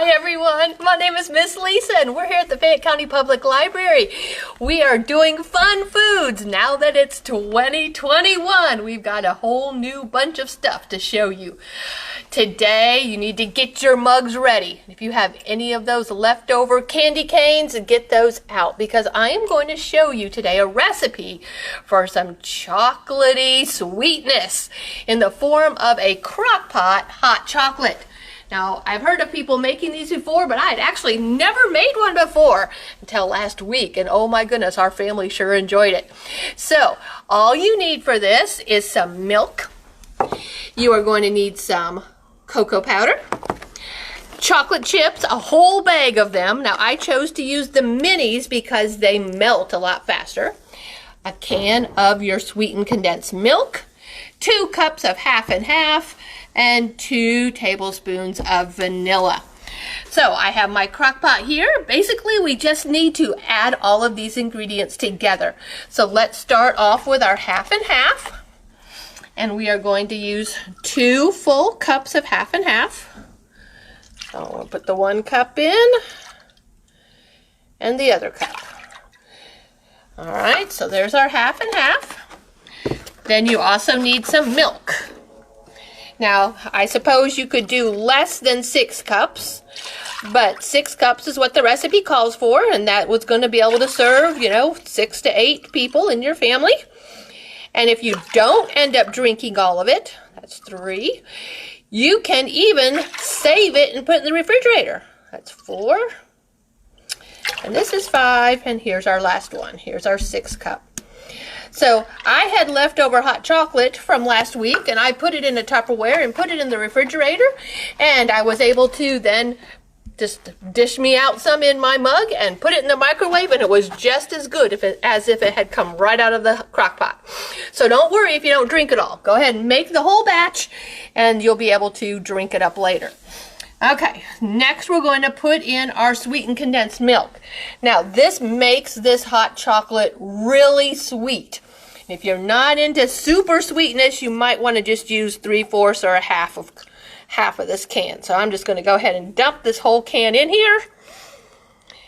Hi everyone, my name is Miss Lisa and we're here at the Fayette County Public Library. We are doing fun foods now that it's 2021. We've got a whole new bunch of stuff to show you. Today you need to get your mugs ready. If you have any of those leftover candy canes, get those out because I am going to show you today a recipe for some chocolatey sweetness in the form of a Crockpot hot chocolate. Now, I've heard of people making these before, but I had actually never made one before until last week. And oh my goodness, our family sure enjoyed it. So, all you need for this is some milk. You are going to need some cocoa powder, chocolate chips, a whole bag of them. Now, I chose to use the minis because they melt a lot faster. A can of your sweetened condensed milk, 2 cups of half and half, and 2 tablespoons of vanilla. So I have my crock pot here. Basically, we just need to add all of these ingredients together. So let's start off with our half and half. And we are going to use 2 full cups of half and half. So we'll put the 1 cup in and the other cup. All right, so there's our half and half. Then you also need some milk. Now, I suppose you could do less than 6 cups, but 6 cups is what the recipe calls for, and that was going to be able to serve, 6 to 8 people in your family. And if you don't end up drinking all of it, that's 3, you can even save it and put it in the refrigerator. That's 4, and this is 5, and here's our last one. Here's our 6th cup. So I had leftover hot chocolate from last week and I put it in a Tupperware and put it in the refrigerator, and I was able to then just dish me out some in my mug and put it in the microwave, and it was just as good as if it had come right out of the crock pot. So don't worry if you don't drink it all. Go ahead and make the whole batch and you'll be able to drink it up later. Okay, next we're going to put in our sweetened condensed milk. Now this makes this hot chocolate really sweet. If you're not into super sweetness, you might want to just use 3/4 or a half of this can. So I'm just going to go ahead and dump this whole can in here.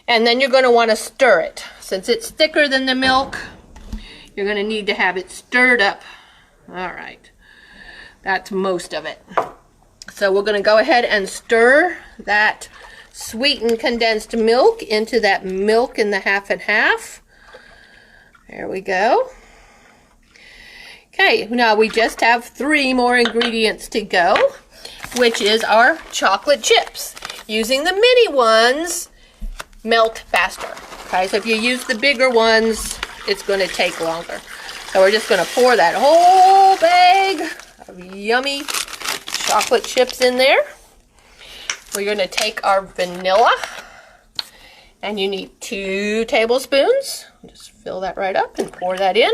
And then you're going to want to stir it. Since it's thicker than the milk, you're going to need to have it stirred up. All right, that's most of it. So we're going to go ahead and stir that sweetened condensed milk into that milk in the half and half. There we go. Okay, now we just have 3 more ingredients to go, which is our chocolate chips. Using the mini ones, melt faster. Okay, so if you use the bigger ones, it's going to take longer. So we're just going to pour that whole bag of yummy chocolate chips in there. We're going to take our vanilla, and you need 2 tablespoons. Just fill that right up and pour that in.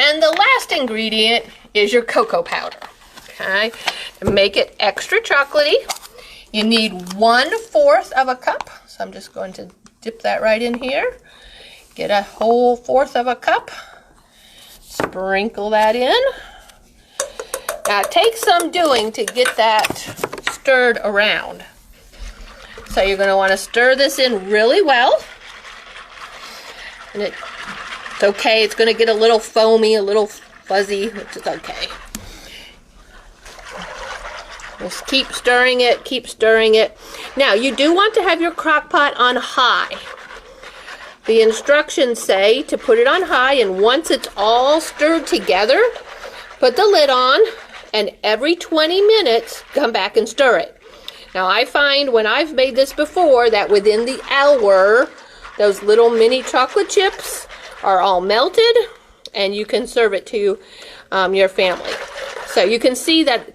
And the last ingredient is your cocoa powder. Okay, to make it extra chocolatey, you need 1/4 of a cup. So I'm just going to dip that right in here. Get a whole 1/4 of a cup. Sprinkle that in. Now it takes some doing to get that stirred around. So you're going to want to stir this in really well. And it's okay, it's going to get a little foamy, a little fuzzy, which is okay. Just keep stirring it, keep stirring it. Now, you do want to have your crock pot on high. The instructions say to put it on high, and once it's all stirred together, put the lid on, and every 20 minutes, come back and stir it. Now, I find when I've made this before that within the hour, those little mini chocolate chips are all melted, and you can serve it to your family. So you can see that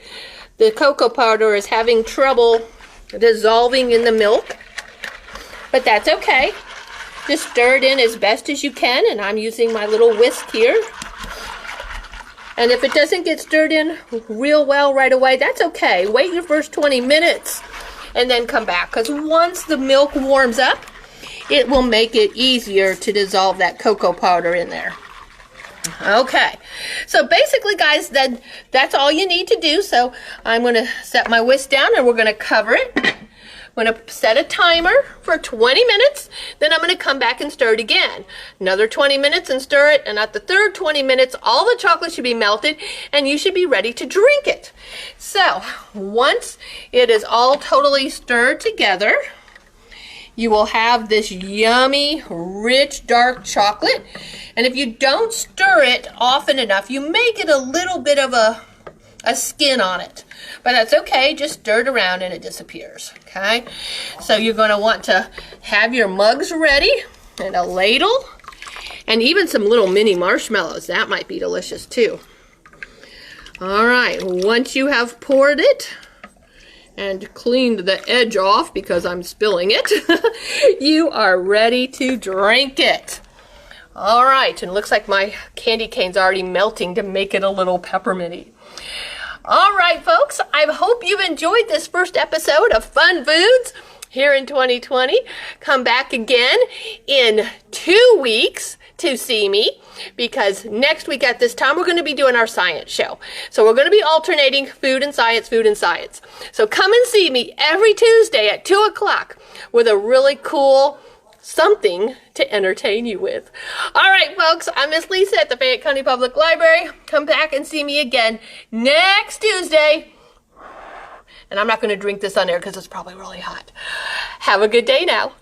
the cocoa powder is having trouble dissolving in the milk, but that's okay. Just stir it in as best as you can, and I'm using my little whisk here. And if it doesn't get stirred in real well right away, that's okay. Wait your first 20 minutes and then come back, because once the milk warms up, it will make it easier to dissolve that cocoa powder in there. Okay, so basically, guys, then that's all you need to do. So I'm going to set my whisk down and we're going to cover it. I'm going to set a timer for 20 minutes. Then I'm going to come back and stir it again. Another 20 minutes and stir it. And at the third 20 minutes, all the chocolate should be melted and you should be ready to drink it. So once it is all totally stirred together, you will have this yummy, rich, dark chocolate. And if you don't stir it often enough, you may get a little bit of a skin on it. But that's okay, just stir it around and it disappears, okay? So you're gonna want to have your mugs ready and a ladle and even some little mini marshmallows. That might be delicious too. All right, once you have poured it, and cleaned the edge off because I'm spilling it, you are ready to drink it. All right, and it looks like my candy cane's already melting to make it a little pepperminty. All right, folks, I hope you've enjoyed this first episode of Fun Foods here in 2020. Come back again in 2 weeks to see me, because next week at this time we're going to be doing our science show. So we're going to be alternating food and science, food and science. So come and see me every Tuesday at 2 o'clock with a really cool something to entertain you with. All right, folks, I'm Miss Lisa at the Fayette County Public Library. Come back and see me again next Tuesday. And I'm not going to drink this on air because it's probably really hot. Have a good day now.